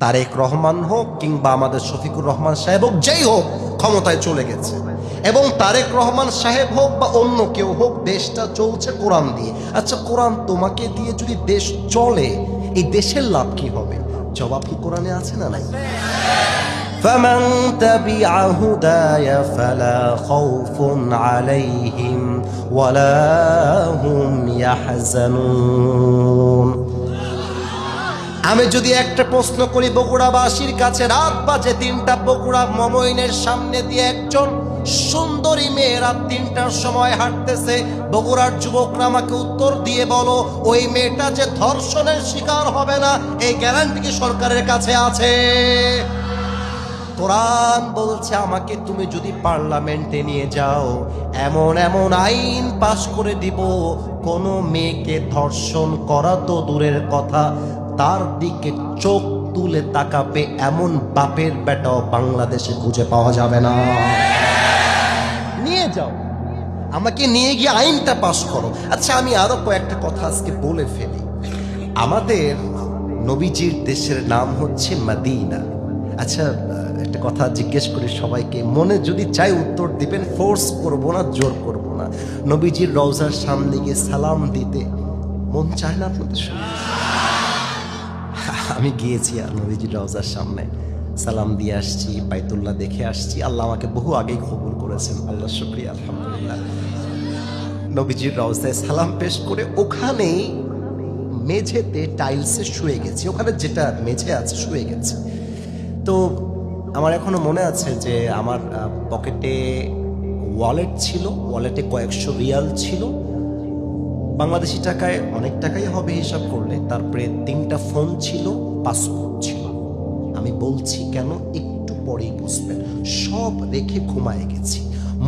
তারেক রহমান হোক কিংবা আমাদের শফিকুর রহমান সাহেব হোক, যেই হোক ক্ষমতায় চলে গেছে, এবং তারেক রহমান সাহেব হোক বা অন্য কেউ হোক, দেশটা চলছে কোরআন দিয়ে। আচ্ছা, কোরআন তোমাকে দিয়ে যদি দেশ চলে, এই দেশের লাভ কি হবে? জবাব কি কোরআনে আছে না নাই? فمن تبع هداي فلا خوف عليهم ولا هم يحزنون। আমি যদি একটা প্রশ্ন করি বগুড়াবাসীর কাছে, রাত বাজে 3টা, বগুড়া মমইনের সামনে দিয়ে একজন সুন্দরী মেয়ে রাত 3টার সময় হাঁটতেছে, বগুড়ার যুবকরা আমাকে উত্তর দিয়ে বলো, ওই মেয়েটা যে ধর্ষণের শিকার হবে না, এই গ্যারান্টি কি সরকারের কাছে আছে? কোরআন বলছে আমাকে তুমি যদি পার্লামেন্টে নিয়ে যাও, এমন এমন আইন পাশ করে দিব, কোন মেয়েকে ধর্ষণ করা তো দূরের কথা, তার দিকে চোখ তুলে তাকাবে এমন বাপের বেটাও বাংলাদেশে খুঁজে পাওয়া যাবে না। নিয়ে যাও, আমাকে নিয়ে গিয়ে আইনটা পাশ করো। আচ্ছা, আমি আরো কয়েকটা কথা আজকে বলে ফেলি। আমাদের নবীজির দেশের নাম হচ্ছে মদিনা। আচ্ছা, একটা কথা জিজ্ঞেস করি সবাইকে, মনে যদি চাই উত্তর দিবেন, ফোর্স করব না, জোর করব না। নবীজির রওজার সামনে গিয়ে সালাম দিতে মন চায় না আপনাদের? আমি গিয়েছি আর নবীজির রওজার সামনে সালাম দিয়ে আসছি, বাইতুল্লাহ দেখে আসছি। আল্লাহ আমাকে বহু আগেই কবুল করেছেন, আল্লাহ শুকরিয়া, আলহামদুলিল্লাহ। নবীজির রওজায় সালাম পেশ করে ওখানেই মেঝেতে টাইলসে শুয়ে গেছি, ওখানে যেটা মেঝে আছে শুয়ে গেছি। তো আমার এখনো মনে আছে যে আমার পকেটে ওয়ালেট ছিল, ওয়ালেটে কয়েকশো রিয়াল ছিল, বাংলাদেশি টাকায় অনেক টাকাই হবে হিসাব করলে। তারপরে 3টা ফোন ছিল, পাসপোর্ট ছিল। আমি বলছি কেন, একটু পরেই বুঝবেন। সব রেখে ঘুমায় গেছি।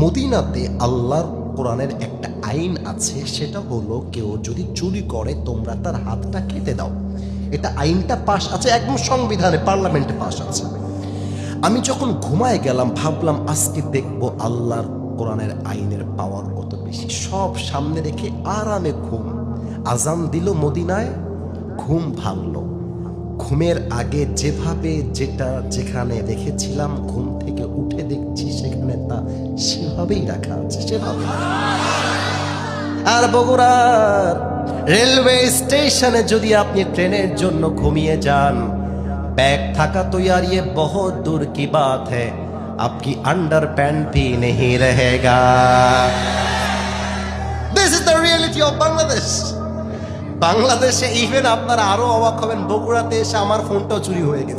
মদিনাতে আল্লাহর কোরআনের একটা আইন আছে, সেটা হলো কেউ যদি চুরি করে তোমরা তার হাতটা কেটে দাও। এটা আইনটা পাশ আছে, একদম সংবিধানে, পার্লামেন্টে পাশ আছে। আমি যখন ঘুমায় গেলাম ভাবলাম আজকে দেখবো আল্লাহর কোরআনের আইনের পাওয়ার কত বেশি। সব সামনে রেখে আরামে ঘুম। আজান দিল মদিনায়, ঘুম ভাঙলো। ঘুমের আগে যেভাবে যেটা যেখানে রেখেছিলাম, ঘুম থেকে উঠে দেখছি সেখানে তা সেভাবেই রাখা আছে, সেভাবে। আর বগুড়ার রেলওয়ে স্টেশনে যদি আপনি ট্রেনের জন্য ঘুমিয়ে যান, बैग थका तो यार ये बहुत दूर की बात है, आपकी अंडर पैंट भी नहीं रहेगा। This is the reality of Bangladesh. বাংলাদেশে ইভেন আপনারা আরো অবাক হবেন, বগুড়াতে এসে আমার ফোনটাও চুরি হয়ে গেছে।